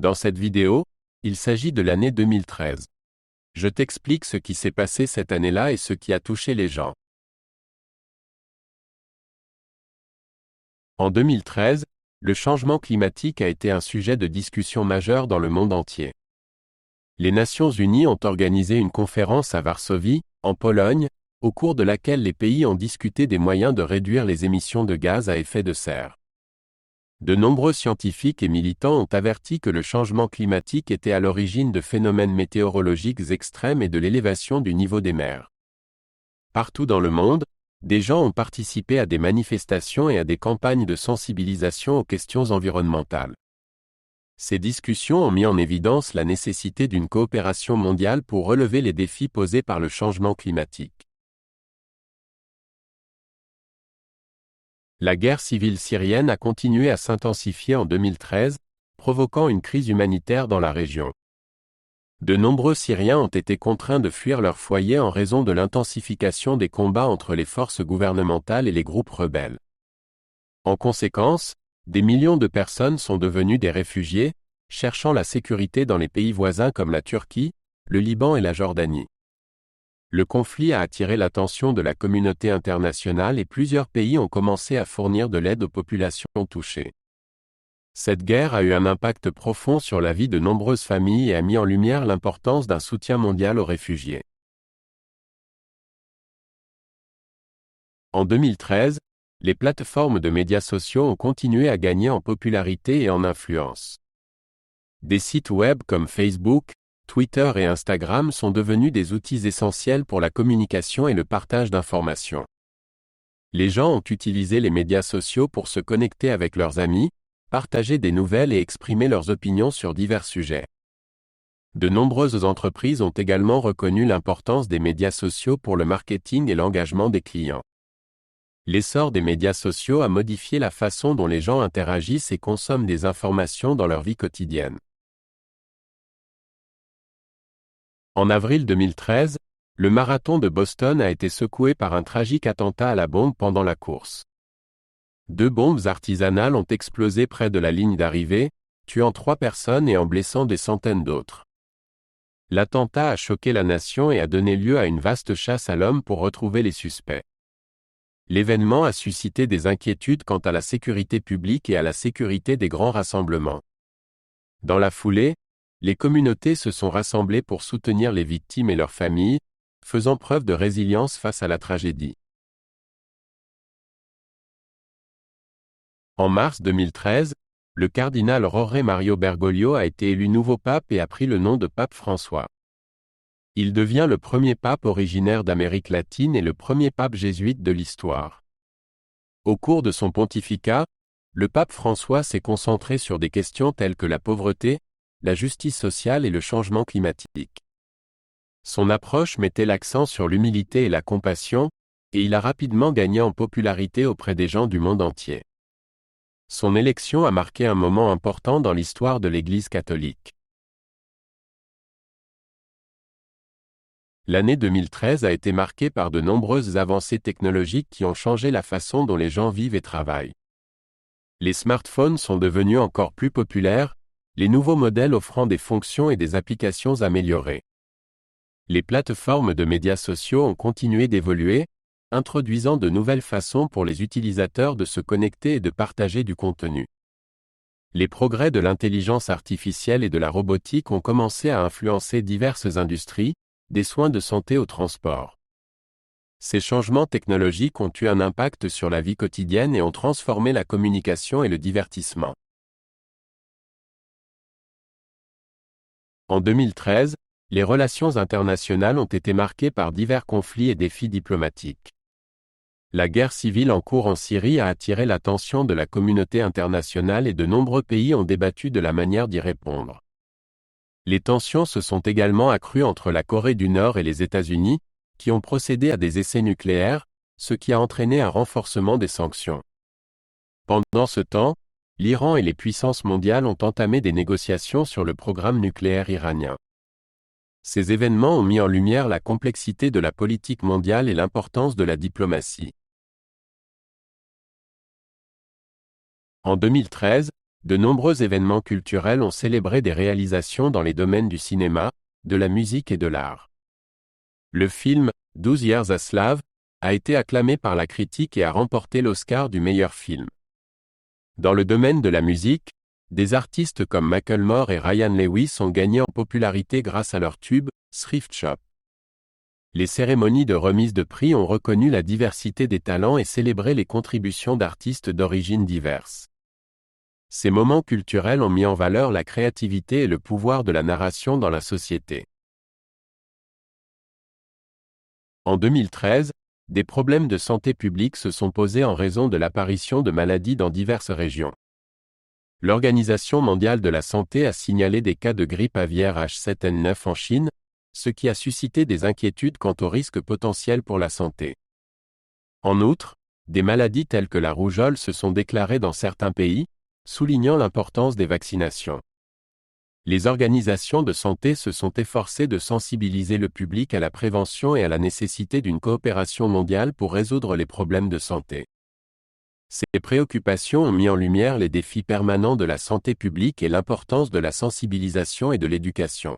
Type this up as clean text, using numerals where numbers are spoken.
Dans cette vidéo, il s'agit de l'année 2013. Je t'explique ce qui s'est passé cette année-là et ce qui a touché les gens. En 2013, le changement climatique a été un sujet de discussion majeur dans le monde entier. Les Nations Unies ont organisé une conférence à Varsovie, en Pologne, au cours de laquelle les pays ont discuté des moyens de réduire les émissions de gaz à effet de serre. De nombreux scientifiques et militants ont averti que le changement climatique était à l'origine de phénomènes météorologiques extrêmes et de l'élévation du niveau des mers. Partout dans le monde, des gens ont participé à des manifestations et à des campagnes de sensibilisation aux questions environnementales. Ces discussions ont mis en évidence la nécessité d'une coopération mondiale pour relever les défis posés par le changement climatique. La guerre civile syrienne a continué à s'intensifier en 2013, provoquant une crise humanitaire dans la région. De nombreux Syriens ont été contraints de fuir leur foyer en raison de l'intensification des combats entre les forces gouvernementales et les groupes rebelles. En conséquence, des millions de personnes sont devenues des réfugiés, cherchant la sécurité dans les pays voisins comme la Turquie, le Liban et la Jordanie. Le conflit a attiré l'attention de la communauté internationale et plusieurs pays ont commencé à fournir de l'aide aux populations touchées. Cette guerre a eu un impact profond sur la vie de nombreuses familles et a mis en lumière l'importance d'un soutien mondial aux réfugiés. En 2013, les plateformes de médias sociaux ont continué à gagner en popularité et en influence. Des sites web comme Facebook, Twitter et Instagram sont devenus des outils essentiels pour la communication et le partage d'informations. Les gens ont utilisé les médias sociaux pour se connecter avec leurs amis, partager des nouvelles et exprimer leurs opinions sur divers sujets. De nombreuses entreprises ont également reconnu l'importance des médias sociaux pour le marketing et l'engagement des clients. L'essor des médias sociaux a modifié la façon dont les gens interagissent et consomment des informations dans leur vie quotidienne. En avril 2013, le marathon de Boston a été secoué par un tragique attentat à la bombe pendant la course. 2 bombes artisanales ont explosé près de la ligne d'arrivée, tuant 3 personnes et en blessant des centaines d'autres. L'attentat a choqué la nation et a donné lieu à une vaste chasse à l'homme pour retrouver les suspects. L'événement a suscité des inquiétudes quant à la sécurité publique et à la sécurité des grands rassemblements. Dans la foulée, les communautés se sont rassemblées pour soutenir les victimes et leurs familles, faisant preuve de résilience face à la tragédie. En mars 2013, le cardinal Jorge Mario Bergoglio a été élu nouveau pape et a pris le nom de pape François. Il devient le premier pape originaire d'Amérique latine et le premier pape jésuite de l'histoire. Au cours de son pontificat, le pape François s'est concentré sur des questions telles que la pauvreté, la justice sociale et le changement climatique. Son approche mettait l'accent sur l'humilité et la compassion, et il a rapidement gagné en popularité auprès des gens du monde entier. Son élection a marqué un moment important dans l'histoire de l'Église catholique. L'année 2013 a été marquée par de nombreuses avancées technologiques qui ont changé la façon dont les gens vivent et travaillent. Les smartphones sont devenus encore plus populaires, les nouveaux modèles offrant des fonctions et des applications améliorées. Les plateformes de médias sociaux ont continué d'évoluer, introduisant de nouvelles façons pour les utilisateurs de se connecter et de partager du contenu. Les progrès de l'intelligence artificielle et de la robotique ont commencé à influencer diverses industries, des soins de santé au transport. Ces changements technologiques ont eu un impact sur la vie quotidienne et ont transformé la communication et le divertissement. En 2013, les relations internationales ont été marquées par divers conflits et défis diplomatiques. La guerre civile en cours en Syrie a attiré l'attention de la communauté internationale et de nombreux pays ont débattu de la manière d'y répondre. Les tensions se sont également accrues entre la Corée du Nord et les États-Unis, qui ont procédé à des essais nucléaires, ce qui a entraîné un renforcement des sanctions. Pendant ce temps, l'Iran et les puissances mondiales ont entamé des négociations sur le programme nucléaire iranien. Ces événements ont mis en lumière la complexité de la politique mondiale et l'importance de la diplomatie. En 2013, de nombreux événements culturels ont célébré des réalisations dans les domaines du cinéma, de la musique et de l'art. Le film, 12 Years a Slave, a été acclamé par la critique et a remporté l'Oscar du meilleur film. Dans le domaine de la musique, des artistes comme Macklemore et Ryan Lewis ont gagné en popularité grâce à leur tube, Thrift Shop. Les cérémonies de remise de prix ont reconnu la diversité des talents et célébré les contributions d'artistes d'origines diverses. Ces moments culturels ont mis en valeur la créativité et le pouvoir de la narration dans la société. En 2013, des problèmes de santé publique se sont posés en raison de l'apparition de maladies dans diverses régions. L'Organisation mondiale de la santé a signalé des cas de grippe aviaire H7N9 en Chine, ce qui a suscité des inquiétudes quant aux risques potentiels pour la santé. En outre, des maladies telles que la rougeole se sont déclarées dans certains pays, soulignant l'importance des vaccinations. Les organisations de santé se sont efforcées de sensibiliser le public à la prévention et à la nécessité d'une coopération mondiale pour résoudre les problèmes de santé. Ces préoccupations ont mis en lumière les défis permanents de la santé publique et l'importance de la sensibilisation et de l'éducation.